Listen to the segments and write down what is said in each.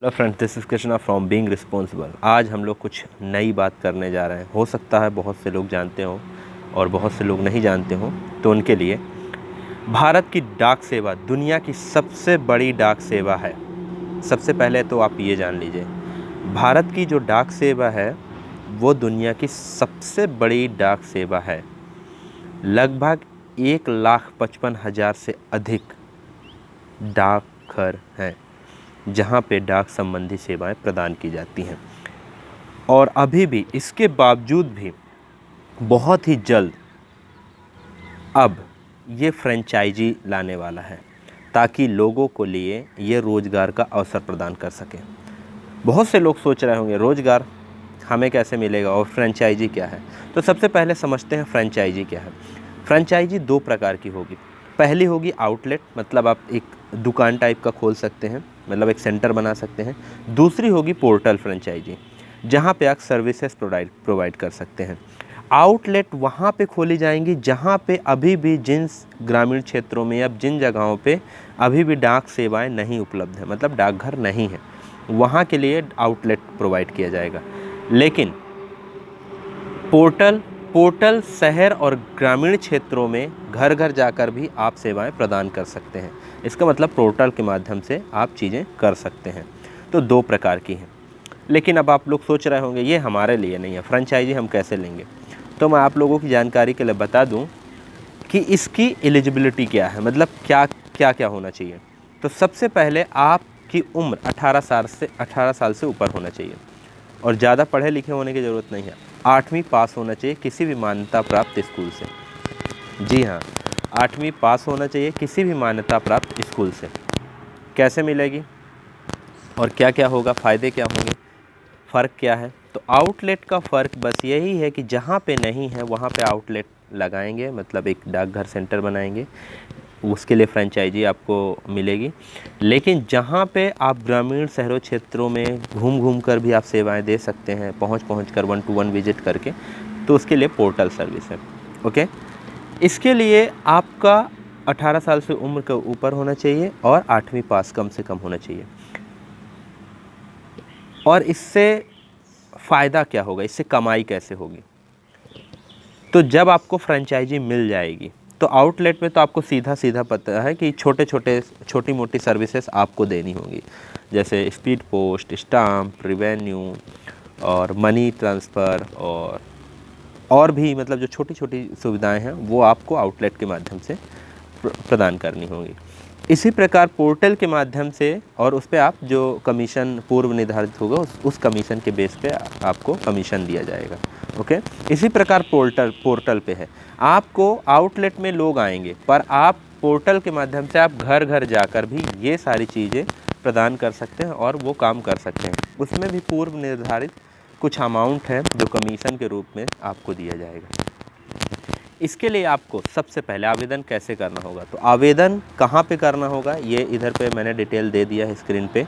Hello friends, this is Krishna from being responsible. आज हम लोग कुछ नई बात करने जा रहे हैं। हो सकता है बहुत से लोग जानते हों और बहुत से लोग नहीं जानते हों, तो उनके लिए भारत की डाक सेवा दुनिया की सबसे बड़ी डाक सेवा है। सबसे पहले तो आप ये जान लीजिए, भारत की जो डाक सेवा है वो दुनिया की सबसे बड़ी डाक सेवा है। लगभग 1,55,000 से अधिक डाकघर हैं जहाँ पे डाक संबंधी सेवाएं प्रदान की जाती हैं। और अभी भी इसके बावजूद भी बहुत ही जल्द अब ये फ्रेंचाइजी लाने वाला है ताकि लोगों को लिए ये रोज़गार का अवसर प्रदान कर सके। बहुत से लोग सोच रहे होंगे रोज़गार हमें कैसे मिलेगा और फ्रेंचाइजी क्या है। तो सबसे पहले समझते हैं फ्रेंचाइजी क्या है। फ्रेंचाइजी दो प्रकार की होगी। पहली होगी आउटलेट, मतलब आप एक दुकान टाइप का खोल सकते हैं, मतलब एक सेंटर बना सकते हैं। दूसरी होगी पोर्टल फ्रेंचाइजी, जहाँ पे आप सर्विसेज प्रोवाइड कर सकते हैं। आउटलेट वहाँ पे खोली जाएंगी जहाँ पे अभी भी जिन ग्रामीण क्षेत्रों में या जिन जगहों पे अभी भी डाक सेवाएं नहीं उपलब्ध है, मतलब डाकघर नहीं है, वहाँ के लिए आउटलेट प्रोवाइड किया जाएगा। लेकिन पोर्टल शहर और ग्रामीण क्षेत्रों में घर घर जाकर भी आप सेवाएं प्रदान कर सकते हैं। इसका मतलब पोर्टल के माध्यम से आप चीज़ें कर सकते हैं। तो दो प्रकार की हैं। लेकिन अब आप लोग सोच रहे होंगे ये हमारे लिए नहीं है, फ्रेंचाइजी हम कैसे लेंगे। तो मैं आप लोगों की जानकारी के लिए बता दूं कि इसकी एलिजिबिलिटी क्या है, मतलब क्या क्या होना चाहिए। तो सबसे पहले आपकी उम्र 18 साल से ऊपर होना चाहिए और ज़्यादा पढ़े लिखे होने की ज़रूरत नहीं है। 8वीं पास होना चाहिए किसी भी मान्यता प्राप्त स्कूल से। जी हाँ, 8वीं पास होना चाहिए किसी भी मान्यता प्राप्त स्कूल से। कैसे मिलेगी और क्या क्या होगा, फ़ायदे क्या होंगे, फ़र्क क्या है। तो आउटलेट का फ़र्क बस यही है कि जहाँ पे नहीं है वहाँ पे आउटलेट लगाएंगे, मतलब एक डाकघर सेंटर बनाएंगे, उसके लिए फ्रेंचाइजी आपको मिलेगी। लेकिन जहाँ पे आप ग्रामीण शहरों क्षेत्रों में घूम कर भी आप सेवाएं दे सकते हैं, पहुँच कर 1 to 1 विजिट करके, तो उसके लिए पोर्टल सर्विस है। ओके, इसके लिए आपका 18 साल से उम्र के ऊपर होना चाहिए और 8वीं पास कम से कम होना चाहिए। और इससे फ़ायदा क्या होगा, इससे कमाई कैसे होगी। तो जब आपको फ्रेंचाइजी मिल जाएगी तो आउटलेट में तो आपको सीधा पता है कि छोटी मोटी सर्विसेज आपको देनी होंगी, जैसे स्पीड पोस्ट, स्टाम्प, रिवेन्यू और मनी ट्रांसफ़र और भी, मतलब जो छोटी छोटी सुविधाएं हैं वो आपको आउटलेट के माध्यम से प्रदान करनी होंगी। इसी प्रकार पोर्टल के माध्यम से, और उस पर आप जो कमीशन पूर्व निर्धारित होगा उस कमीशन के बेस पे आपको कमीशन दिया जाएगा। ओके, इसी प्रकार पोर्टल पे है, आपको आउटलेट में लोग आएंगे पर आप पोर्टल के माध्यम से आप घर घर जाकर भी ये सारी चीज़ें प्रदान कर सकते हैं और वो काम कर सकते हैं। उसमें भी पूर्व निर्धारित कुछ अमाउंट है जो कमीशन के रूप में आपको दिया जाएगा। इसके लिए आपको सबसे पहले आवेदन कैसे करना होगा, तो आवेदन कहाँ पे करना होगा ये इधर पे मैंने डिटेल दे दिया है स्क्रीन पे,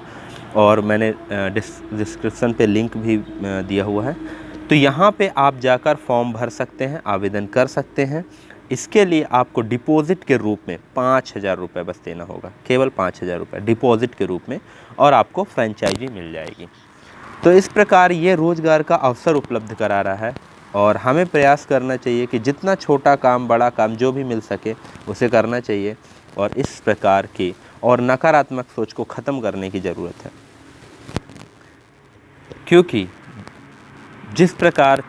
और मैंने डिस्क्रिप्शन पे लिंक भी दिया हुआ है। तो यहाँ पे आप जाकर फॉर्म भर सकते हैं, आवेदन कर सकते हैं। इसके लिए आपको डिपॉज़िट के रूप में 5,000 रुपये बस देना होगा, केवल 5,000 रुपये डिपॉज़िट के रूप में, और आपको फ्रेंचाइजी मिल जाएगी। तो इस प्रकार ये रोज़गार का अवसर उपलब्ध करा रहा है और हमें प्रयास करना चाहिए कि जितना छोटा काम बड़ा काम जो भी मिल सके उसे करना चाहिए, और इस प्रकार की और नकारात्मक सोच को ख़त्म करने की ज़रूरत है। क्योंकि जिस प्रकार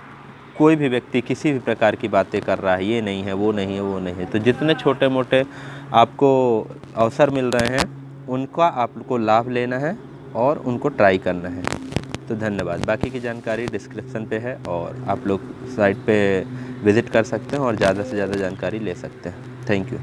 कोई भी व्यक्ति किसी भी प्रकार की बातें कर रहा है, ये नहीं है, वो नहीं है, वो नहीं है, तो जितने छोटे मोटे आपको अवसर मिल रहे हैं उनका आपको लाभ लेना है और उनको ट्राई करना है। तो धन्यवाद। बाकी की जानकारी डिस्क्रिप्शन पे है और आप लोग साइट पे विज़िट कर सकते हैं और ज़्यादा से ज़्यादा जानकारी ले सकते हैं। Thank you.